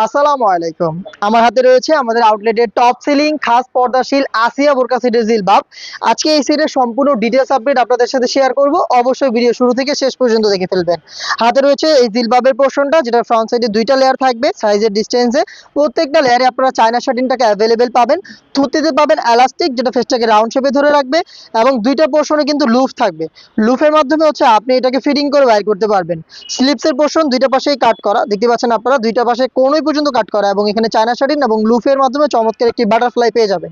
আসসালামু আলাইকুম। আমার হাতে রয়েছে আমাদের আউটলেটের টপ সেলিং খাস পর্দাশীল আসিয়া বোরকা সেটের জিলবাব। আজকে এই সেটের সম্পূর্ণ ডিটেইলস আপডেট আপনাদের সাথে শেয়ার করব। অবশ্যই ভিডিও শুরু থেকে শেষ পর্যন্ত দেখে ফেলবেন। হাতে রয়েছে এই জিলবাবের পোরশনটা, যেটা ফ্রন্ট সাইডে দুইটা লেয়ার থাকবে সাইজের ডিসটেন্সে। প্রত্যেকটা লেয়ারে আপনারা চায়না শার্টিনটাকে অ্যাভেলেবেল পাবেন। থুতিতে পাবেন এলাস্টিক, যেটা ফেসটাকে রাউন্ড শেপে ধরে রাখবে, এবং দুইটা পোরশনে কিন্তু লুফ থাকবে। লুফের মাধ্যমে আপনি এটাকে ফিটিং করে বাইর করতে পারবেন। স্লিপসের পোরশন দুইটা পাশেই কাট করা, দেখতে পাচ্ছেন আপনারা, দুইটা পাশে কোনোই পর্যন্ত কাট করা, এবং এখানে চায়না শাটিন এবং লুফের মাধ্যমে চমৎকার একটি বাটারফ্লাই পেয়ে যাবেন।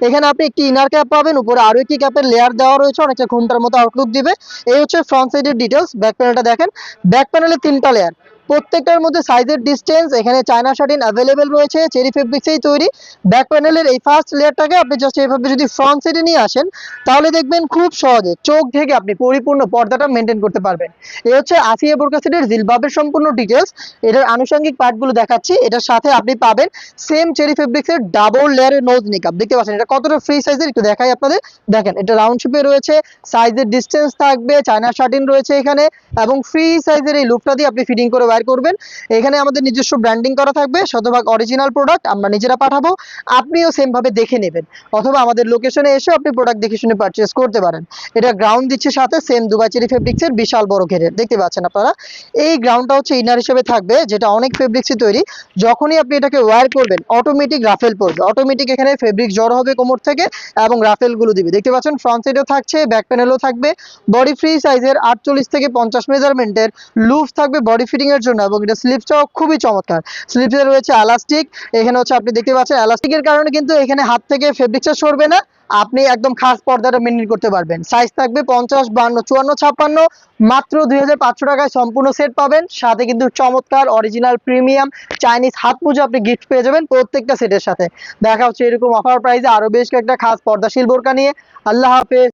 এখানে আপনি একটি ইনার ক্যাপ পাবেন, উপরে আরো একটি ক্যাপের লেয়ার দেওয়া রয়েছে, অনেকটা ঘুমটার মতো আউটলুক দিবে। এই হচ্ছে ফ্রন্ট সাইডের ডিটেলস। ব্যাক প্যানেলটা দেখেন, ব্যাক প্যানেলে তিনটা লেয়ার, প্রত্যেকটার মধ্যে সাইজের ডিসটেন্স, এখানে চায়না শাটিন অ্যাভেলেবেল রয়েছে, চেরি ফেব্রিক্সেই তৈরি। ব্যাক প্যানেলের এই ফার্স্ট লেয়ারটাকে আপনি জাস্ট এইভাবে যদি ফ্রন্ট সাইডে নিয়ে আসেন, তাহলে দেখবেন খুব সহজে চোখ ঢেকে আপনি পরিপূর্ণ পর্দাটা মেনটেন করতে পারবেন। এই হচ্ছে আসিয়া বোরকা সেটের জিলবাবের সম্পূর্ণ ডিটেলস। এটার আনুষঙ্গিক পার্টগুলো দেখাচ্ছি। এটার সাথে আপনি পাবেন সেম চেরি ফেব্রিক্সের ডাবল লেয়ারের নোজ নিকাপ, দেখতে পাচ্ছেন এটা কতটা ফ্রি সাইজের, একটু দেখাই আপনাদের। দেখেন, এটা রাউন্ড শেপে রয়েছে, সাইজের ডিসটেন্স থাকবে, চায়না শাটিন রয়েছে এখানে, এবং ফ্রি সাইজের এই লুপটা দিয়ে আপনি ফিটিং করে বাইর করবেন। এখানে আমাদের নিজস্ব ব্র্যান্ডিং করা থাকবে, শতভাগ অরিজিনাল প্রোডাক্ট, আমরা নিজেরা পাঠাবো, আপনিও সেম ভাবে দেখে নেবেন, অথবা আমাদের লোকেশনে এসে আপনি প্রোডাক্ট দেখে শুনে পারচেজ করতে পারেন। এটা গ্রাউন্ড দিচ্ছে সাথে সেম দুবাই চেরি ফেব্রিক্সের বিশাল বড় ঘেরের, দেখতে পাচ্ছেন আপনারা। এই গ্রাউন্ডটা হচ্ছে ইনার হিসেবে থাকবে, যেটা অনেক ফেব্রিক্সই তৈরি। যখনই আপনি এটাকে ওয়্যার করবেন, অটোমেটিক রাফেল পড়বে, অটোমেটিক এখানে ফেব্রিক জড়ো হবে কোমর থেকে, এবং রাফেল গুলো দিবে, দেখতে পাচ্ছেন। ফ্রন্ট সাইডেও থাকছে, ব্যাক প্যানেলও থাকবে। বডি ফ্রি সাইজের 48 থেকে 50 মেজারমেন্টের লুফ থাকবে বডি ফিটিং এর জন্য, এবং এটা স্লিপসটাও খুবই চমৎকার। স্লিপসে রয়েছে এলাস্টিক, এখানে আপনি দেখতে পাচ্ছেন এলাস্টিকের কারণে কিন্তু এখানে হাত থেকে ফেব্রিক্সটা সরবে না, আপনি একদম খাস পর্দাটা মেনটেন করতে পারবেন। সাইজ থাকবে 50, 52, 54, 56। মাত্র 2500 টাকায় সম্পূর্ণ সেট পাবেন, সাথে কিন্তু চমৎকার অরিজিনাল প্রিমিয়াম চাইনিজ হাত মোজা আপনি গিফট পেয়ে যাবেন প্রত্যেকটা সেটের সাথে। দেখা হচ্ছে এরকম অফার প্রাইসে আরো বেশ কয়েকটা খাস পর্দাশীল বোরকা নিয়ে। আল্লাহ হাফেজ।